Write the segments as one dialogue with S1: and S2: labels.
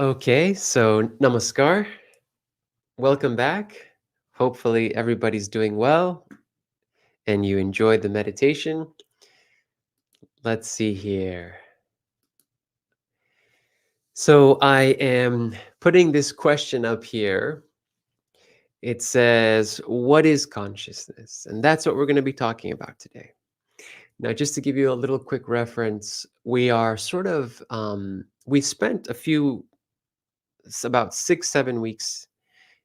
S1: Okay, so namaskar. Welcome back. Hopefully, everybody's doing well and you enjoyed the meditation. Let's see here. So, I am putting this question up here. It says, what is consciousness? And that's what we're going to be talking about today. Now, just to give you a little quick reference, we are we spent about 6, 7 weeks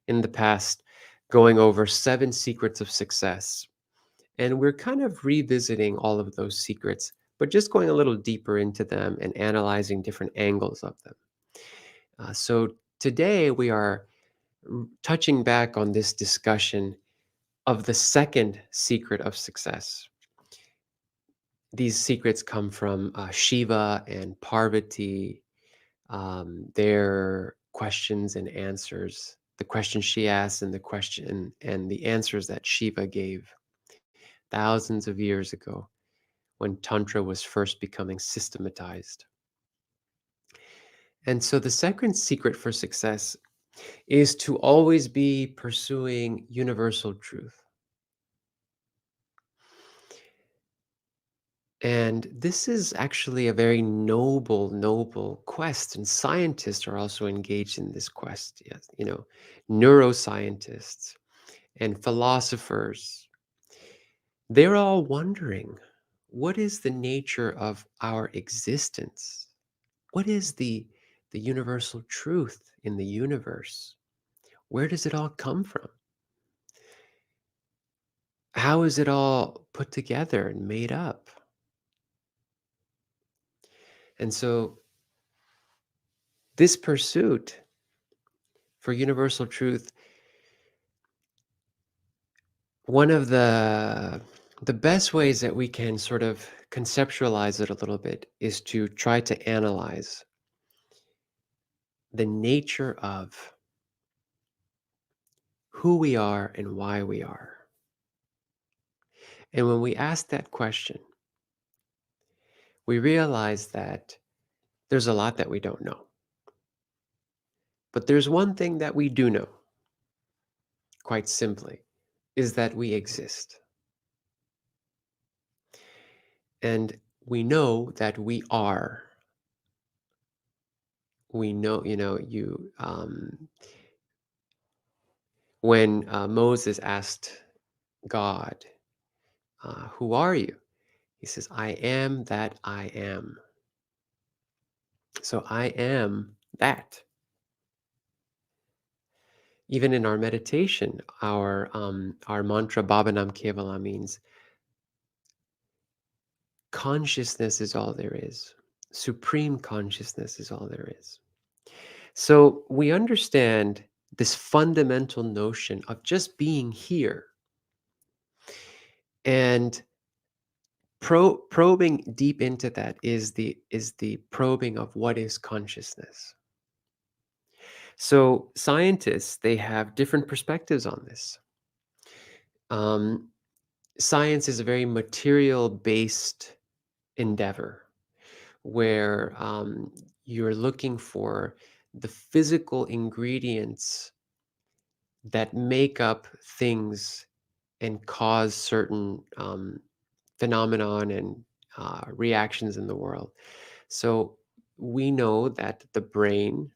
S1: in the past going over 7 secrets of success. And we're kind of revisiting all of those secrets, but just going a little deeper into them and analyzing different angles of them. So today we are touching back on this discussion of the second secret of success. These secrets come from Shiva and Parvati, their questions and answers, the question she asked and the answers that Shiva gave thousands of years ago when Tantra was first becoming systematized. And so the second secret for success is to always be pursuing universal truth. And this is actually a very noble quest. And scientists are also engaged in this quest. Yes, neuroscientists and philosophers, they're all wondering, what is the nature of our existence? What is the universal truth in the universe? Where does it all come from? How is it all put together and made up? And so this pursuit for universal truth, one of the best ways that we can sort of conceptualize it a little bit is to try to analyze the nature of who we are and why we are. And when we ask that question, we realize that there's a lot that we don't know. But there's one thing that we do know, quite simply, is that we exist. And we know that we are. We know, when Moses asked God, who are you? He says, I am that I am. So I am that. Even in our meditation, our mantra Bhavanam Kevala means consciousness is all there is. Supreme consciousness is all there is. So we understand this fundamental notion of just being here and probing deep into that is the probing of what is consciousness. So scientists, they have different perspectives on this. Um, Science is a very material based endeavor where you're looking for the physical ingredients that make up things and cause certain phenomenon and reactions in the world. So we know that the brain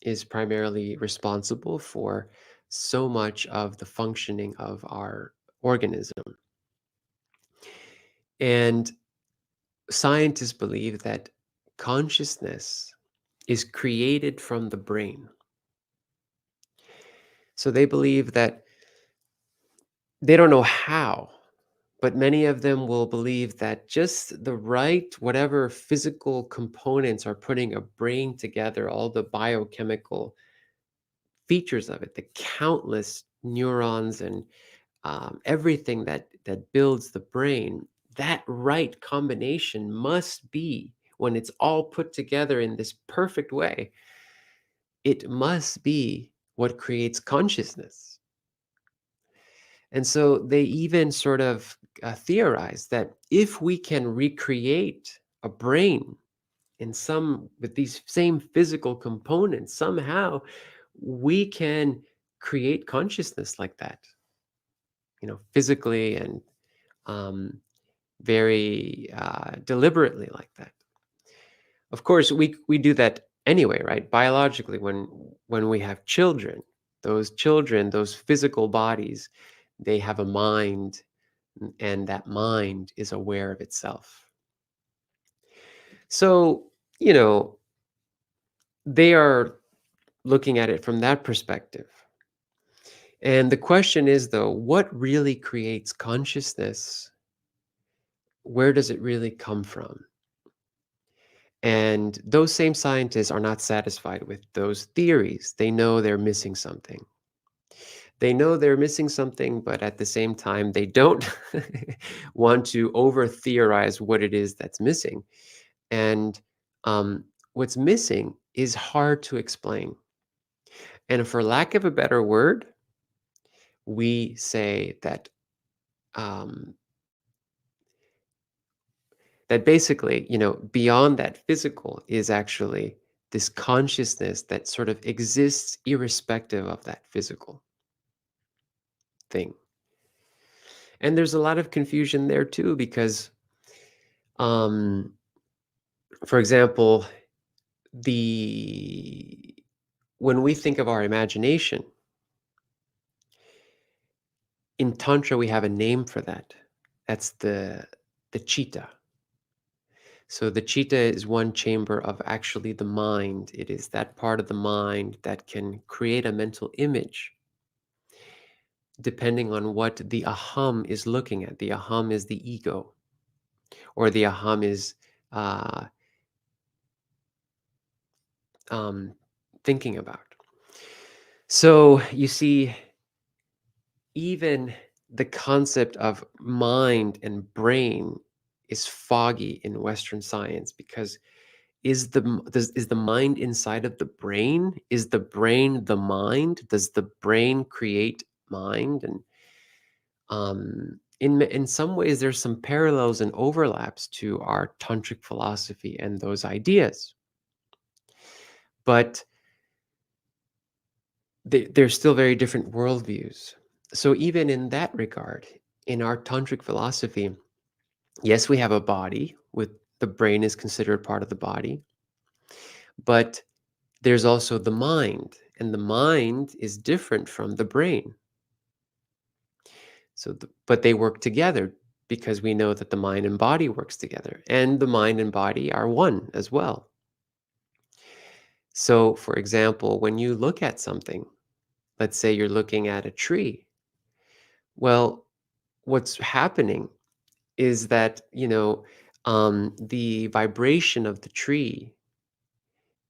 S1: is primarily responsible for so much of the functioning of our organism. And scientists believe that consciousness is created from the brain. So they believe that they don't know how, but many of them will believe that just the right, whatever physical components are putting a brain together, all the biochemical features of it, the countless neurons and everything that builds the brain, that right combination must be, when it's all put together in this perfect way, it must be what creates consciousness. And so they even sort of theorize that if we can recreate a brain and some with these same physical components, somehow we can create consciousness like that, physically and um, very deliberately like that. Of course, we do that anyway, right? Biologically, when we have children, those physical bodies, they have a mind, and that mind is aware of itself. So, you know, they are looking at it from that perspective. And the question is, though, what really creates consciousness? Where does it really come from? And those same scientists are not satisfied with those theories. They know they're missing something. They know they're missing something, but at the same time, they don't want to over theorize what it is that's missing. And what's missing is hard to explain. And for lack of a better word, we say that um, that basically, beyond that physical is actually this consciousness that sort of exists irrespective of that physical thing. And there's a lot of confusion there too, because, um, for example, the when we think of our imagination in Tantra, we have a name for that. That's the chitta. So the chitta is one chamber of actually the mind. It is that part of the mind that can create a mental image depending on what the aham is looking at. The aham is the ego, or the aham is uh, um, thinking about. So you see, even the concept of mind and brain is foggy in Western science, because is the mind inside of the brain? Is the brain the mind? Does the brain create mind? And in some ways, there's some parallels and overlaps to our tantric philosophy and those ideas, but they're still very different worldviews. So even in that regard, in our tantric philosophy, yes, we have a body with the brain is considered part of the body, but there's also the mind, and the mind is different from the brain. But they work together because we know that the mind and body works together, and the mind and body are one as well. So, for example, when you look at something, let's say you're looking at a tree, well, what's happening is that, the vibration of the tree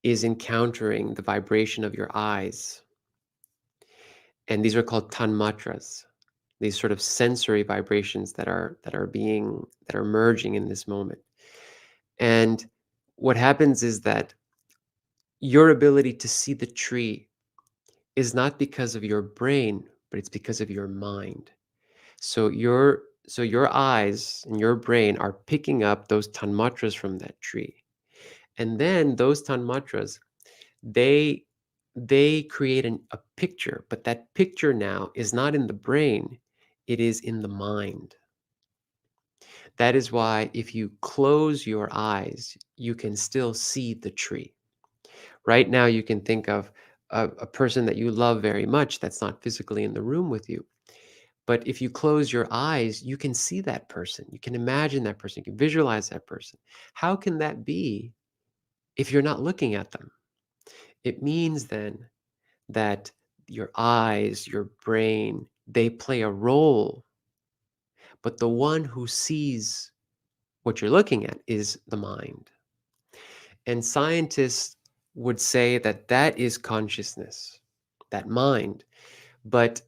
S1: is encountering the vibration of your eyes. And these are called tanmatras, these sort of sensory vibrations that are merging in this moment. And what happens is that your ability to see the tree is not because of your brain, but it's because of your mind. So your eyes and your brain are picking up those tanmatras from that tree. And then those tanmatras, they they create a picture, but that picture now is not in the brain, it is in the mind. That is why if you close your eyes, you can still see the tree. Right now, you can think of a person that you love very much that's not physically in the room with you. But if you close your eyes, you can see that person. You can imagine that person. You can visualize that person. How can that be if you're not looking at them? It means then that your eyes, your brain, they play a role, but the one who sees what you're looking at is the mind. And scientists would say that that is consciousness, that mind. But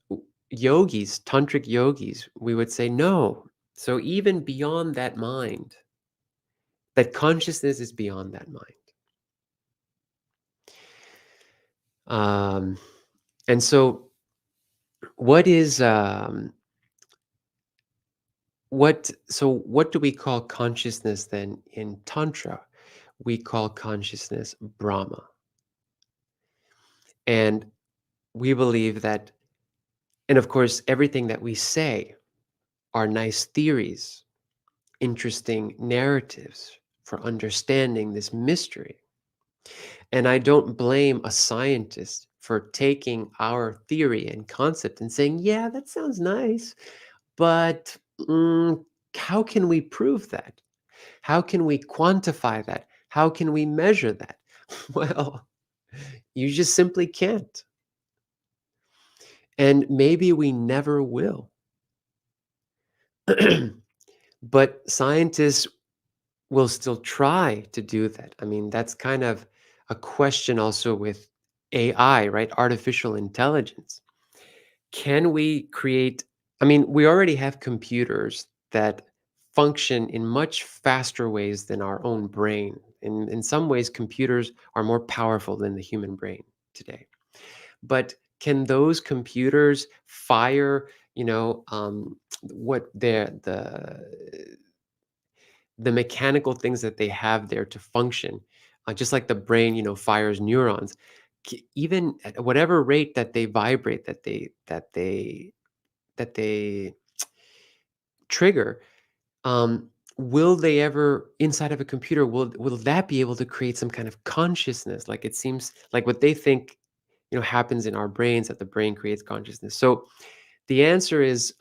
S1: yogis, tantric yogis, we would say no. So even beyond that mind, that consciousness is beyond that mind. Um, and so, what is what? So, what do we call consciousness then in tantra? we call consciousness Brahma. And we believe that, and of course, everything that we say are nice theories, interesting narratives for understanding this mystery. And I don't blame a scientist for taking our theory and concept and saying, yeah, that sounds nice, but how can we prove that? How can we quantify that? How can we measure that? Well, you just simply can't. And maybe we never will. But scientists will still try to do that. I mean, that's kind of a question also with AI, right? Artificial intelligence. Can we create, I mean, we already have computers that function in much faster ways than our own brain. In some ways, computers are more powerful than the human brain today. But can those computers fire, what the mechanical things that they have there to function, just like the brain, fires neurons, even at whatever rate that they vibrate, that they trigger, um, will they ever inside of a computer will that be able to create some kind of consciousness? Like it seems like what they think, happens in our brains, that the brain creates consciousness. So the answer is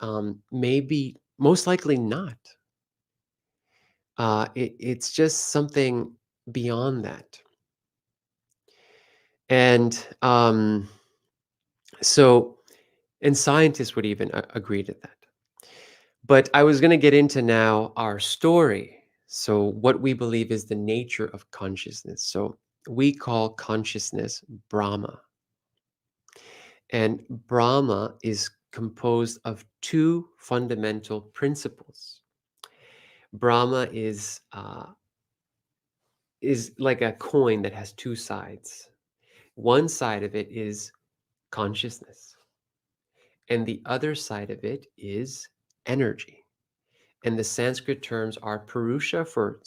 S1: maybe, most likely not. It's just something beyond that. And so, and scientists would even agree to that. But I was going to get into now our story. So, what we believe is the nature of consciousness. So, we call consciousness Brahma. And Brahma is composed of two fundamental principles. Brahma is like a coin that has two sides. One side of it is consciousness, and the other side of it is energy. And the Sanskrit terms are Purusha for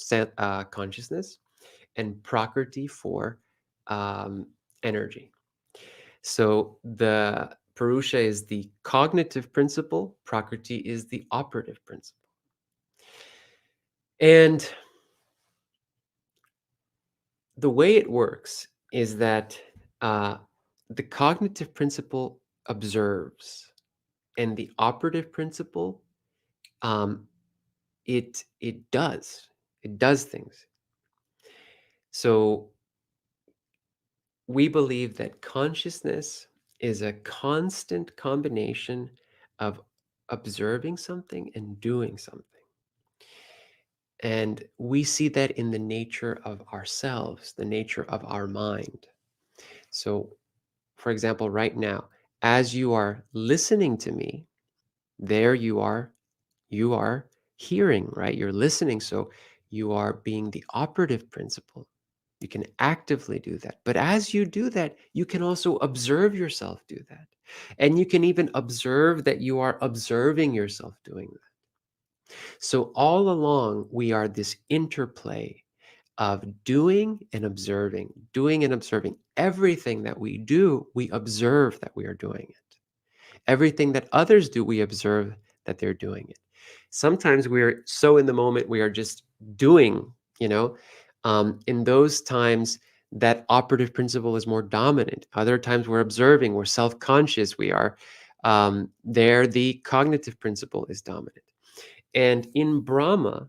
S1: consciousness and Prakriti for um, energy. So the Purusha is the cognitive principle, Prakriti is the operative principle. And the way it works is that uh, the cognitive principle observes, and the operative principle, um, it does things. So we believe that consciousness is a constant combination of observing something and doing something. And we see that in the nature of ourselves, the nature of our mind. So, for example, right now, as you are listening to me, there you are hearing, right? You're listening. So you are being the operative principle. You can actively do that. But as you do that, you can also observe yourself do that. And you can even observe that you are observing yourself doing that. So all along, we are this interplay of doing and observing. Everything that we do, we observe that we are doing it. Everything that others do, we observe that they're doing it. Sometimes we're so in the moment, we are just doing, you know. In those times, that operative principle is more dominant. Other times we're observing, we're self-conscious, we are there, the cognitive principle is dominant. And in Brahma,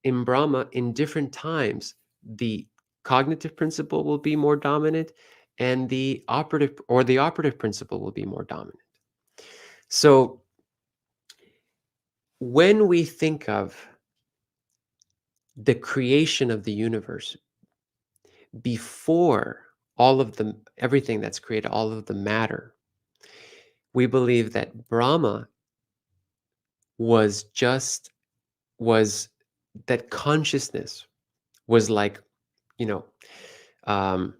S1: in different times, the cognitive principle will be more dominant, and the operative principle will be more dominant. So when we think of the creation of the universe, before all of the everything that's created, all of the matter, we believe that Brahma was just was that consciousness was like, you know, um,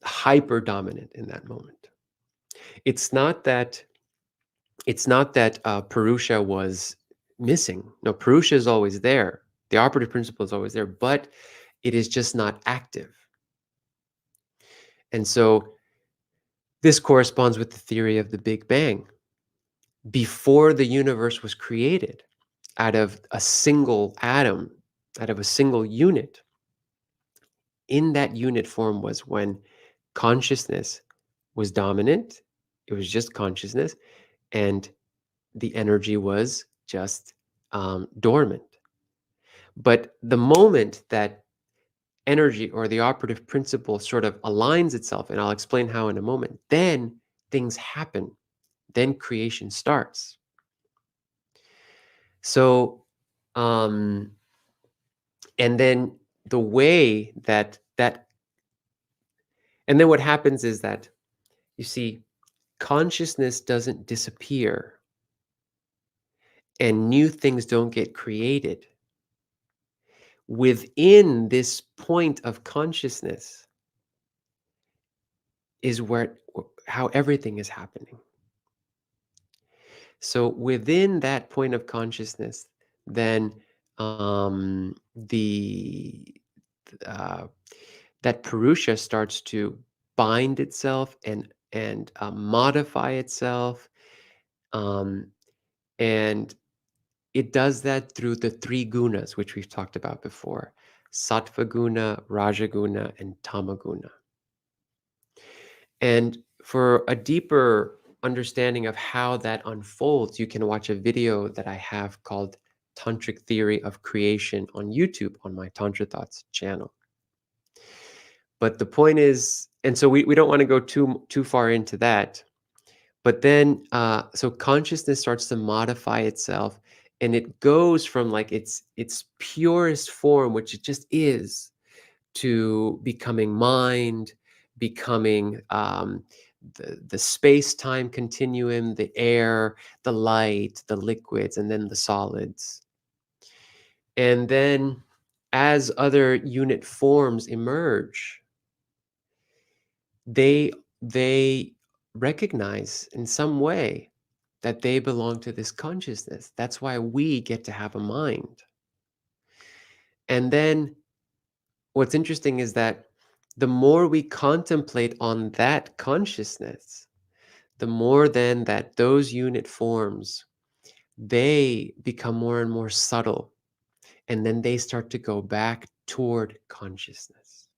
S1: hyper dominant in that moment. It's not that Purusha was missing. No, Purusha is always there. The operative principle is always there, but It is just not active. And so this corresponds with the theory of the Big Bang. Before the universe was created, out of a single atom, out of a single unit, in that unit form was when consciousness was dominant. It was just consciousness, and the energy was just dormant. But the moment that energy or the operative principle sort of aligns itself, and I'll explain how in a moment, then things happen. Then creation starts. So, um, and then the way and then what happens is that, you see, consciousness doesn't disappear and new things don't get created. Within this point of consciousness is where how everything is happening. So within that point of consciousness, then the uh, that Purusha starts to bind itself and modify itself, um, and it does that through the three gunas, which we've talked about before: sattva guna, rajaguna, and tamaguna. And for a deeper understanding of how that unfolds, you can watch a video that I have called Tantric Theory of Creation on YouTube on my Tantra Thoughts channel. But the point is, and so we don't want to go too far into that. But then, so consciousness starts to modify itself, and it goes from like its purest form, which it just is, to becoming mind, becoming the space-time continuum, the air, the light, the liquids, and then the solids. And then as other unit forms emerge, they they recognize in some way that they belong to this consciousness. That's why we get to have a mind. And then what's interesting is that the more we contemplate on that consciousness, the more then that those unit forms, they become more and more subtle, and then they start to go back toward consciousness.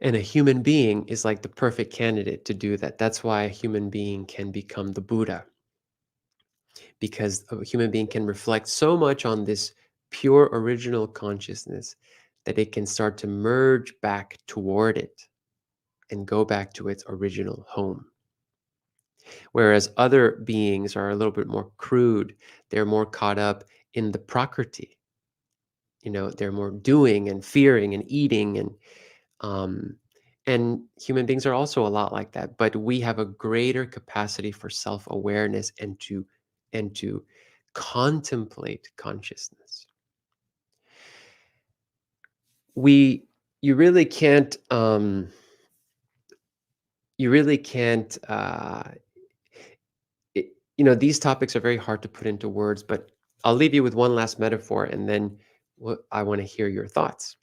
S1: And a human being is like the perfect candidate to do that. That's why a human being can become the Buddha, because a human being can reflect so much on this pure original consciousness that it can start to merge back toward it and go back to its original home. Whereas other beings are a little bit more crude, they're more caught up in the prakriti. They're more doing and fearing and eating, um, and human beings are also a lot like that. But we have a greater capacity for self-awareness and to contemplate consciousness. We you really can't you really can't these topics are very hard to put into words, but I'll leave you with one last metaphor, and then I want to hear your thoughts.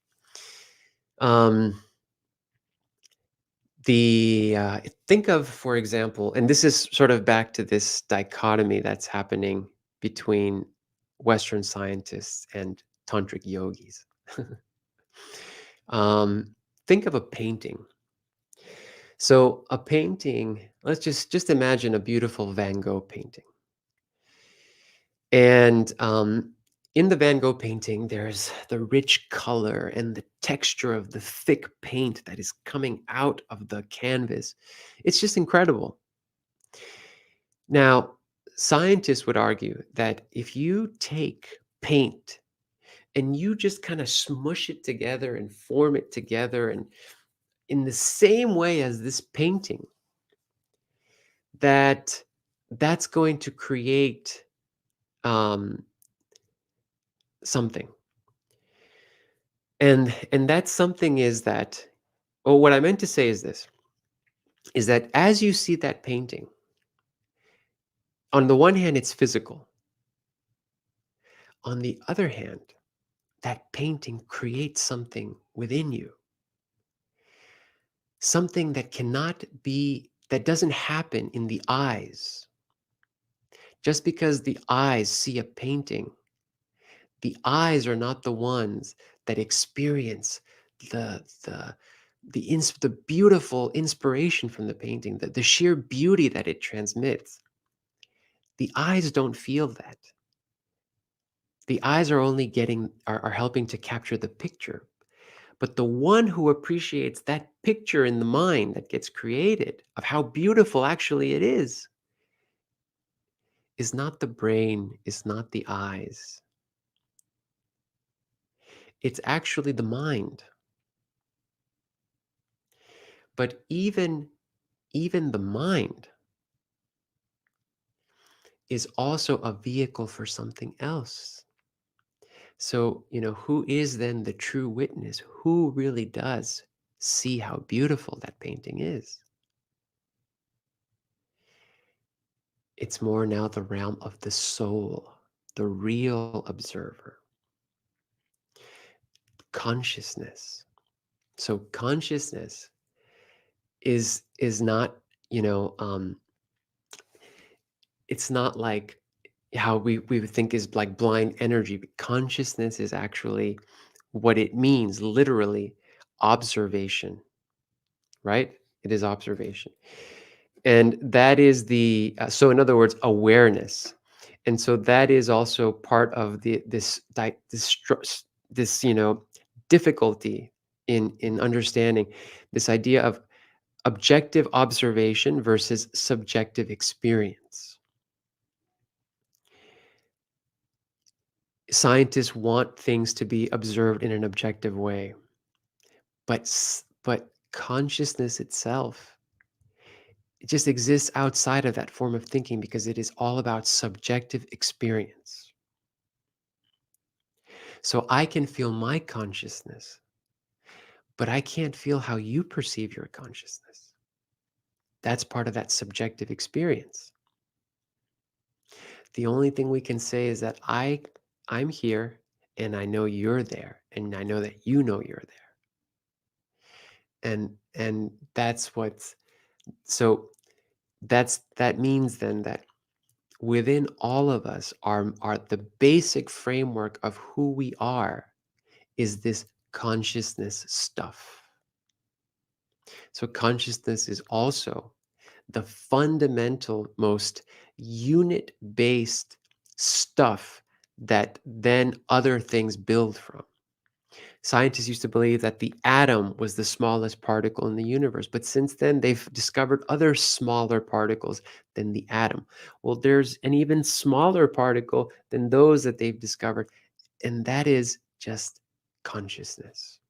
S1: Um, think of, for example, and this is sort of back to this dichotomy that's happening between Western scientists and tantric yogis. um, think of a painting. So a painting, let's just imagine a beautiful Van Gogh painting. And in the Van Gogh painting, there's the rich color and the texture of the thick paint that is coming out of the canvas. It's just incredible. Now, scientists would argue that if you take paint and you just kind of smush it together and form it together, and in the same way as this painting, that's going to create um, something. And that something is that, oh, what I meant to say is this, is that as you see that painting, on the one hand, it's physical. On the other hand, that painting creates something within you, something that cannot be, that doesn't happen in the eyes. Just because the eyes see a painting, the eyes are not the ones that experience the the the beautiful inspiration from the painting, the sheer beauty that it transmits. The eyes don't feel that. The eyes are only are helping to capture the picture. But the one who appreciates that picture in the mind that gets created of how beautiful actually it is not the brain, is not the eyes. It's actually the mind. But even the mind is also a vehicle for something else. So, who is then the true witness? Who really does see how beautiful that painting is? It's more now the realm of the soul, the real observer, consciousness. So consciousness is not, you know, it's not like how we would think is like blind energy. But consciousness is actually what it means, literally, observation, right? It is observation. And that is so in other words, awareness. And so that is also part of this difficulty in understanding this idea of objective observation versus subjective experience. Scientists want things to be observed in an objective way, but consciousness itself, it just exists outside of that form of thinking because it is all about subjective experience. So I can feel my consciousness, but I can't feel how you perceive your consciousness. That's part of that subjective experience. The only thing we can say is that I'm here and I know you're there and I know that you know you're there. And that's what's so that means then that within all of us are the basic framework of who we are is this consciousness stuff. So consciousness is also the fundamental, most unit based stuff that then other things build from. Scientists used to believe that the atom was the smallest particle in the universe, but since then they've discovered other smaller particles than the atom. Well, there's an even smaller particle than those that they've discovered, and that is just consciousness.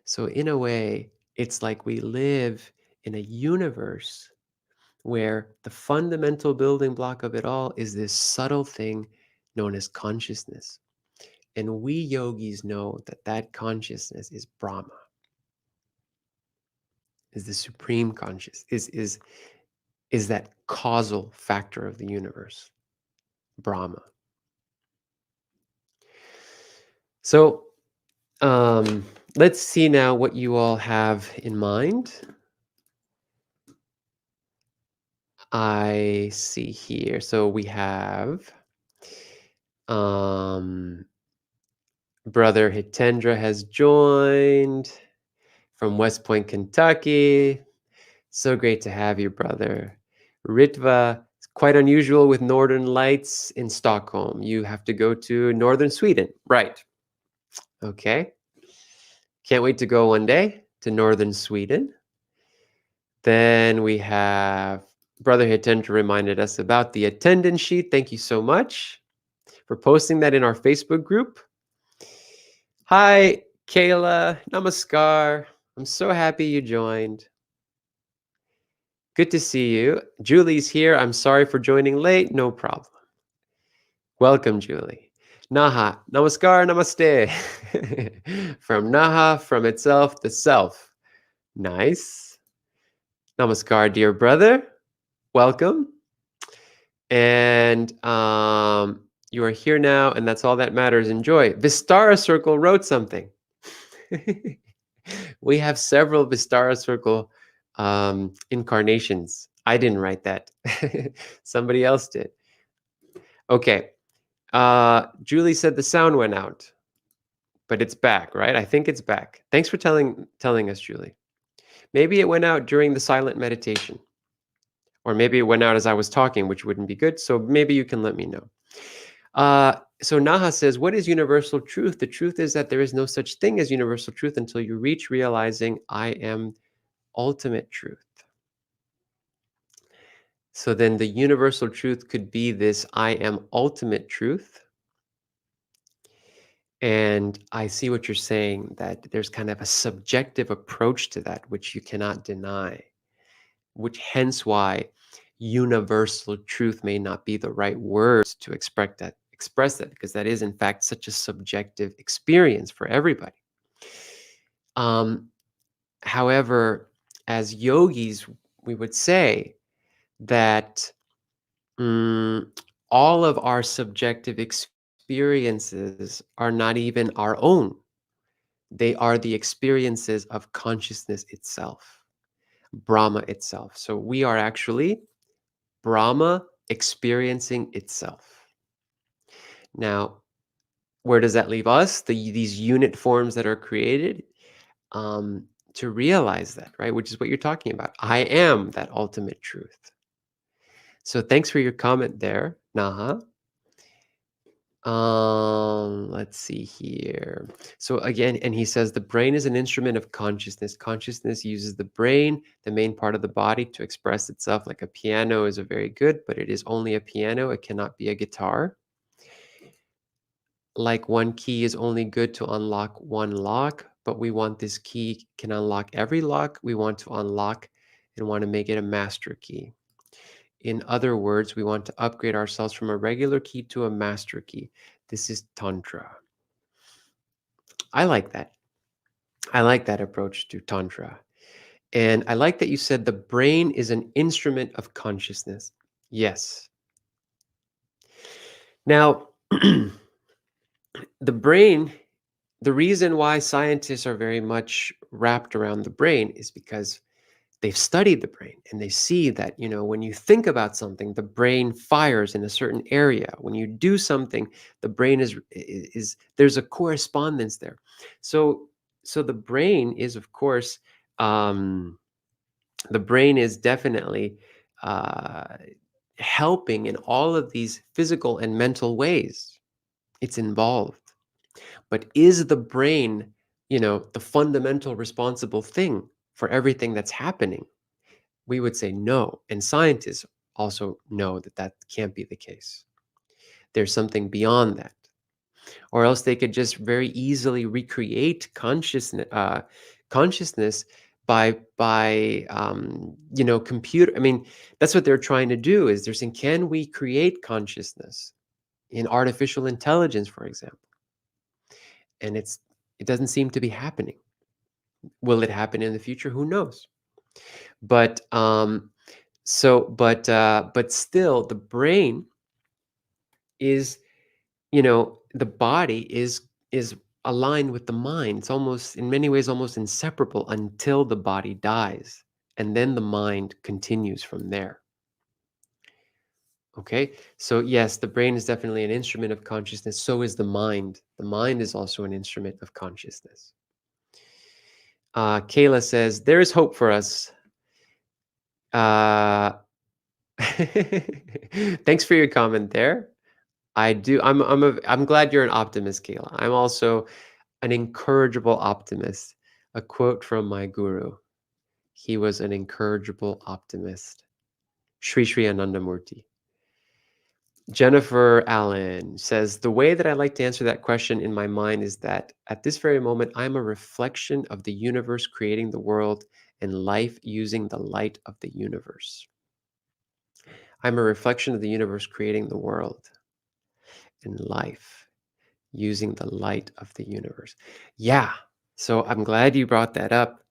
S1: So, in a way, it's like we live in a universe where the fundamental building block of it all is this subtle thing known as consciousness. And we yogis know that that consciousness is Brahma, is the supreme conscious, is that causal factor of the universe, Brahma. So let's see now what you all have in mind. I see here. So we have Brother Hitendra has joined from West Point, Kentucky. So great to have you, brother. Ritva, it's quite unusual with northern lights in Stockholm. You have to go to northern Sweden. Right. Okay. Can't wait to go one day to northern Sweden. Then we have Brother Hitendra reminded us about the attendance sheet. Thank you so much for posting that in our Facebook group. Hi, Kayla. Namaskar. I'm so happy you joined. Good to see you. Julie's here. I'm sorry for joining late. No problem. Welcome, Julie. Naha. Namaskar. Namaste. From Naha, from itself, the self. Nice. Namaskar, dear brother. Welcome. And You are here now, and that's all that matters. Enjoy. Vistara Circle wrote something. We have several Vistara Circle incarnations. I didn't write that. Somebody else did. Okay. Julie said the sound went out, but it's back, right? I think it's back. Thanks for telling us, Julie. Maybe it went out during the silent meditation, or maybe it went out as I was talking, which wouldn't be good. So maybe you can let me know. So Naha says, what is universal truth? The truth is that there is no such thing as universal truth until you reach realizing I am ultimate truth. So then the universal truth could be this I am ultimate truth. And I see what you're saying, that there's kind of a subjective approach to that, which you cannot deny, which hence why universal truth may not be the right words to express that, because that is in fact such a subjective experience for everybody. Um, however, as yogis, we would say that all of our subjective experiences are not even our own. They are the experiences of consciousness itself, Brahma itself. So we are actually Brahma experiencing itself. Now, where does that leave us? These unit forms that are created to realize that, right? Which is what you're talking about. I am that ultimate truth. So thanks for your comment there, Naha. Let's see here. So again, and he says the brain is an instrument of consciousness. Consciousness uses the brain, the main part of the body, to express itself. Like a piano is a very good, but it is only a piano. It cannot be a guitar. Like one key is only good to unlock one lock, but we want this key can unlock every lock. We want to unlock and want to make it a master key. In other words, we want to upgrade ourselves from a regular key to a master key. This is Tantra. I like that. I like that approach to Tantra. And I like that you said the brain is an instrument of consciousness. Yes. Now, the brain, the reason why scientists are very much wrapped around the brain is because they've studied the brain and they see that, when you think about something, the brain fires in a certain area. When you do something, the brain is there's a correspondence there. So the brain is, of course, the brain is definitely uh, helping in all of these physical and mental ways. It's involved. But is the brain, the fundamental responsible thing for everything that's happening? We would say no. And scientists also know that that can't be the case. There's something beyond that. Or else they could just very easily recreate consciousness by computer. I mean, that's what they're trying to do. Is they're saying, can we create consciousness in artificial intelligence, for example? And it doesn't seem to be happening. Will it happen in the future? Who knows? But but still, the brain is, the body is aligned with the mind. It's almost, in many ways, almost inseparable until the body dies, and then the mind continues from there. Okay, so yes, the brain is definitely an instrument of consciousness. So is the mind. The mind is also an instrument of consciousness. Kayla says there is hope for us. Uh, Thanks for your comment there. I do. I'm glad you're an optimist, Kayla. I'm also an incorrigible optimist. A quote from my guru. He was an incorrigible optimist. Sri Sri Anandamurti. Jennifer Allen says, the way that I like to answer that question in my mind is that at this very moment, I'm a reflection of the universe creating the world and life using the light of the universe. I'm a reflection of the universe creating the world and life using the light of the universe. Yeah. So I'm glad you brought that up.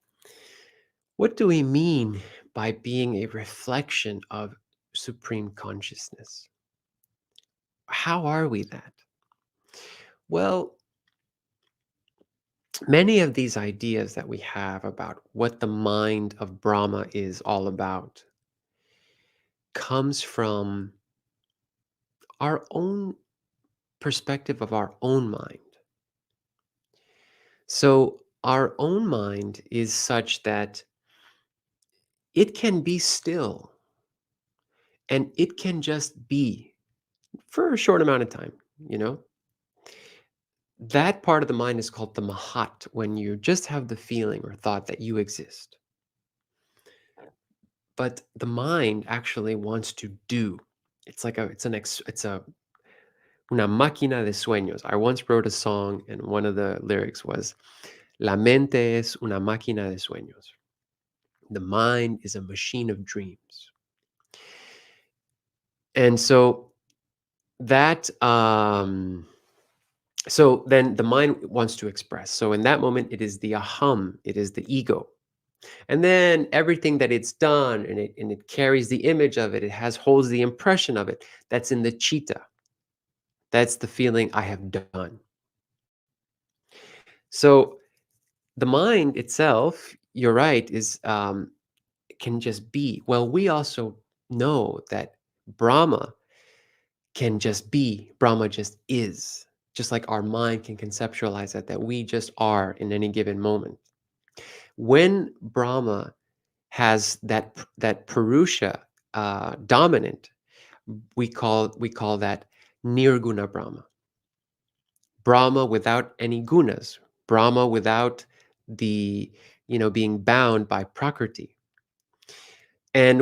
S1: What do we mean by being a reflection of supreme consciousness? how are we that? Well, many of these ideas that we have about what the mind of Brahma is all about comes from our own perspective of our own mind. So, our own mind is such that it can be still and it can just be for a short amount of time, you know? That part of the mind is called the mahat, when you just have the feeling or thought that you exist. But the mind actually wants to do. It's a una máquina de sueños. I once wrote a song and one of the lyrics was La mente es una máquina de sueños. The mind is a machine of dreams. And that so then the mind wants to express. So in that moment it is the aham, it is the ego. And then everything that it's done and it carries the image of it, it has holds the impression of it. That's in the chitta. That's the feeling I have done. So the mind itself, you're right, is can just be. Well, we also know that Brahma can just be. Brahma just is. Just like our mind can conceptualize that we just are in any given moment. When Brahma has that Purusha dominant, we call that Nirguna Brahma. Brahma without any gunas, Brahma without the being bound by Prakriti. And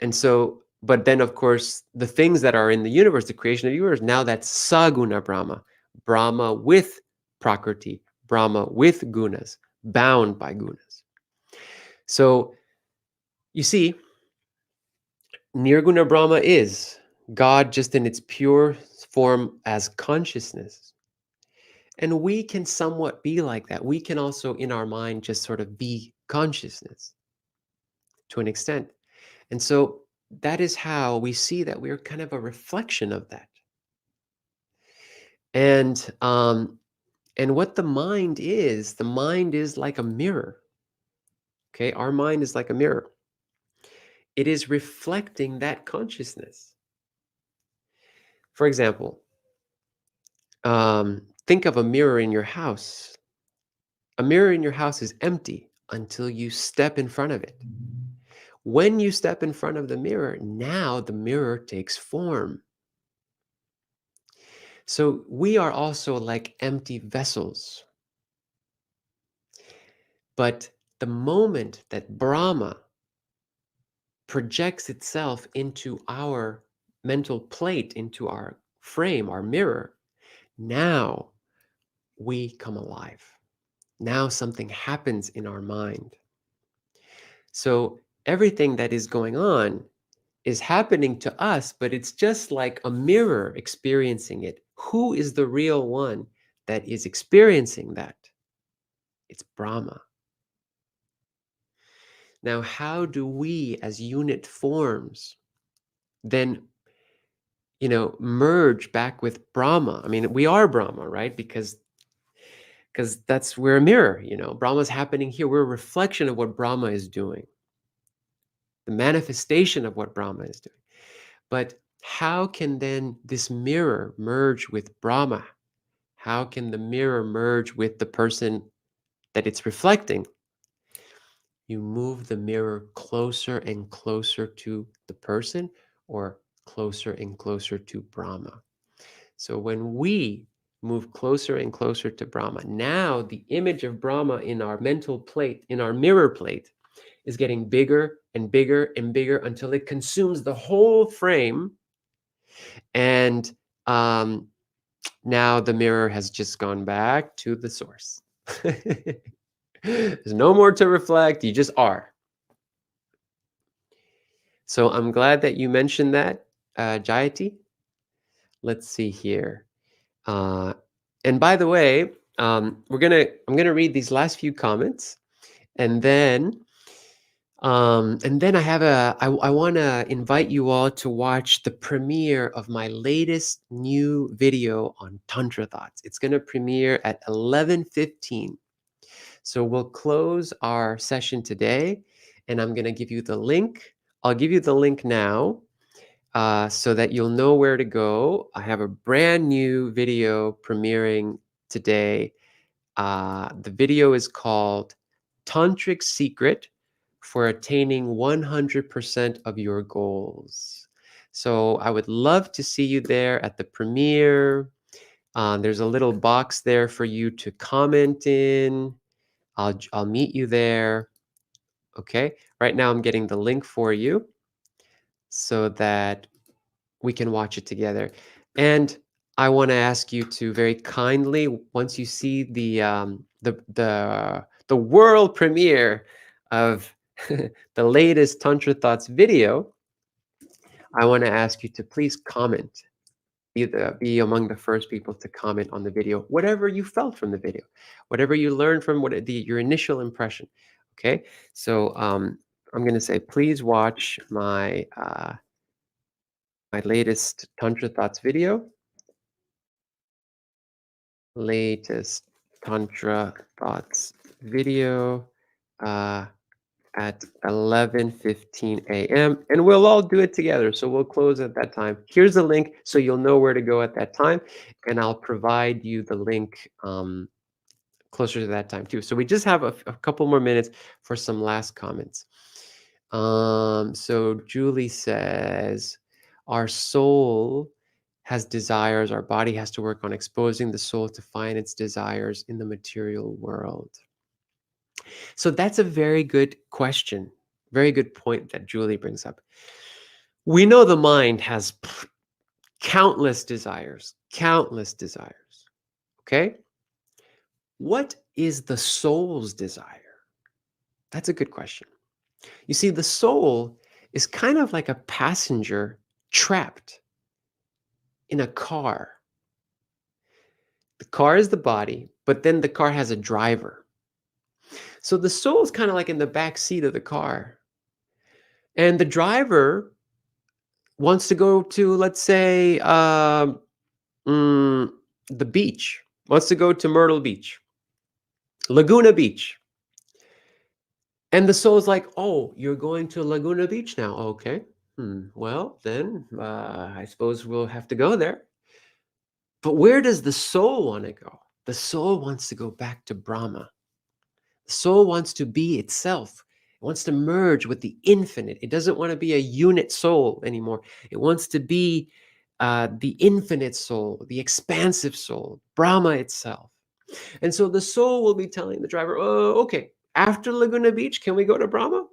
S1: and so, but then of course the things that are in the universe, the creation of the universe, now that's Saguna Brahma, Brahma with Prakriti, Brahma with gunas, bound by gunas. So you see, Nirguna Brahma is God just in its pure form as consciousness. And we can somewhat be like that. We can also, in our mind, just sort of be consciousness to an extent. And so that is how we see that we're kind of a reflection of that. And what the mind is like a mirror. Okay, our mind is like a mirror. It is reflecting that consciousness. For example, think of a mirror in your house. A mirror in your house is empty until you step in front of it. When you step in front of the mirror, now the mirror takes form. So we are also like empty vessels. But the moment that Brahma projects itself into our mental plate, into our frame, our mirror, now we come alive. Now something happens in our mind. So everything that is going on is happening to us, but it's just like a mirror experiencing it. Who is the real one that is experiencing that? It's Brahma. Now, how do we as unit forms then, merge back with Brahma? I mean, we are Brahma, right? Because we're a mirror, Brahma's happening here. We're a reflection of what Brahma is doing, the manifestation of what Brahma is doing. But how can then this mirror merge with Brahma? How can the mirror merge with the person that it's reflecting? You move the mirror closer and closer to the person, or closer and closer to Brahma. So when we move closer and closer to Brahma, now the image of Brahma in our mental plate, in our mirror plate, is getting bigger and bigger and bigger until it consumes the whole frame. And now the mirror has just gone back to the source. There's no more to reflect. You just are. So I'm glad that you mentioned that, Jayati. Let's see here. And by the way, I'm gonna read these last few comments, and then And then I want to invite you all to watch the premiere of my latest new video on Tantra thoughts. It's going to premiere at 11:15. So we'll close our session today, and I'm going to give you the link. I'll give you the link now, so that you'll know where to go. I have a brand new video premiering today. The video is called Tantric Secret for Attaining 100% of Your Goals. So I would love to see you there at the premiere. There's a little box there for you to comment in. I'll meet you there. Okay. Right now I'm getting the link for you so that we can watch it together. And I want to ask you to very kindly, once you see the world premiere of the latest Tantra Thoughts video, I want to ask you to please comment. Be among the first people to comment on the video, whatever you felt from the video, whatever you learned from your initial impression. Okay, so I'm going to say, please watch my latest Tantra Thoughts video. Latest Tantra Thoughts video uh, at 11:15 a.m. And we'll all do it together. So we'll close at that time. Here's the link so you'll know where to go at that time. And I'll provide you the link closer to that time too. So we just have a couple more minutes for some last comments. So Julie says, our soul has desires. Our body has to work on exposing the soul to find its desires in the material world. So that's a very good question. Very good point that Julie brings up. We know the mind has countless desires, countless desires. Okay. What is the soul's desire? That's a good question. You see, the soul is kind of like a passenger trapped in a car. The car is the body, but then the car has a driver. So the soul is kind of like in the back seat of the car. And the driver wants to go to, let's say, the beach, wants to go to Myrtle Beach, Laguna Beach. And the soul is like, oh, you're going to Laguna Beach now. Okay. Well, then I suppose we'll have to go there. But where does the soul want to go? The soul wants to go back to Brahma. The soul wants to be itself. It wants to merge with the infinite. It doesn't want to be a unit soul anymore. It wants to be the infinite soul, the expansive soul, Brahma itself. And so the soul will be telling the driver, oh, okay, after Laguna Beach, can we go to Brahma?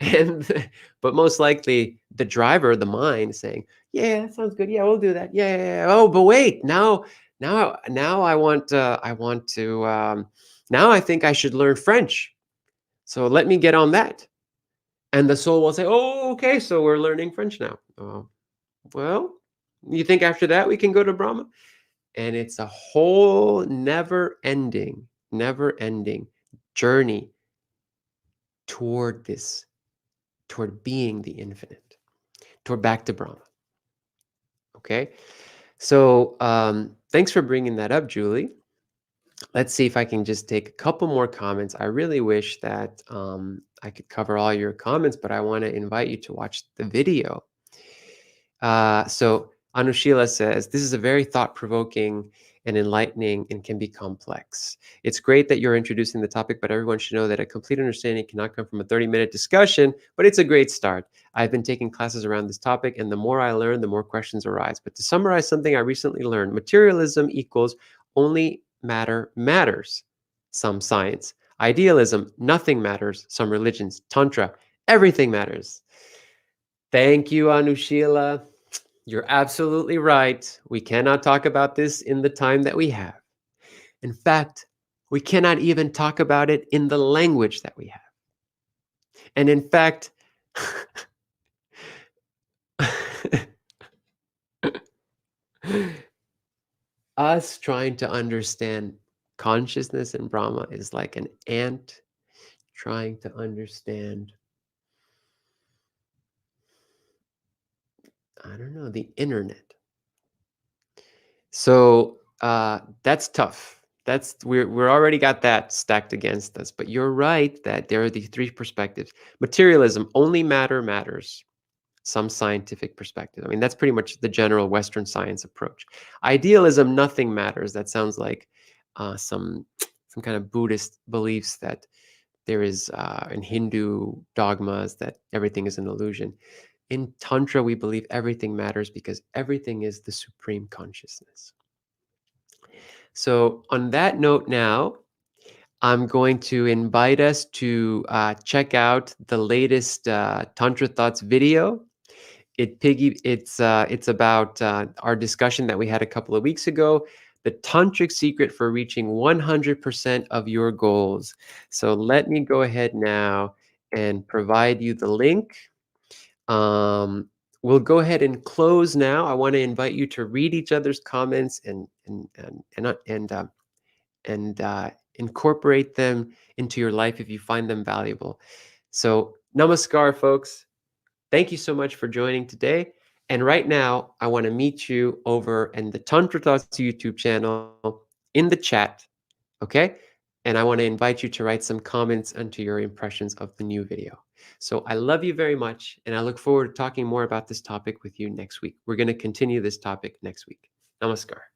S1: and but most likely the driver, the mind, is saying, yeah, that sounds good. Yeah, we'll do that. Yeah, yeah, yeah. Oh, but wait, now I want to now I think I should learn French. So let me get on that. And the soul will say, oh, okay, so we're learning French now. Well, you think after that we can go to Brahma? And it's a whole never ending journey toward this, toward being the infinite, toward back to Brahma. Okay. So thanks for bringing that up, Julie. Let's see if I can just take a couple more comments. I really wish that I could cover all your comments, but I want to invite you to watch the video. So Anushila says, this is a very thought-provoking and enlightening and can be complex. It's great that you're introducing the topic, but everyone should know that a complete understanding cannot come from a 30-minute discussion, but it's a great start. I've been taking classes around this topic, and the more I learn, the more questions arise. But to summarize something I recently learned, materialism equals only matter matters, some science. Idealism, nothing matters, some religions. Tantra, everything matters. Thank you, Anushila. You're absolutely right. We cannot talk about this in the time that we have. In fact, we cannot even talk about it in the language that we have. And in fact, us trying to understand consciousness and Brahma is like an ant trying to understand, I don't know, the internet. So that's tough. We're already got that stacked against us. But you're right that there are these three perspectives. Materialism, only matter matters. Some scientific perspective. I mean, that's pretty much the general Western science approach. Idealism, nothing matters. That sounds like some kind of Buddhist beliefs that there is in Hindu dogmas that everything is an illusion. In Tantra, we believe everything matters because everything is the supreme consciousness. So, on that note, now I'm going to invite us to check out the latest Tantra Thoughts video. It's about our discussion that we had a couple of weeks ago, the tantric secret for reaching 100% of your goals. So let me go ahead now and provide you the link. Um, we'll go ahead and close now. I want to invite you to read each other's comments and incorporate them into your life if you find them valuable. So namaskar, folks. Thank you so much for joining today. And right now, I want to meet you over in the Tantra Thoughts YouTube channel in the chat. Okay. And I want to invite you to write some comments onto your impressions of the new video. So I love you very much. And I look forward to talking more about this topic with you next week. We're going to continue this topic next week. Namaskar.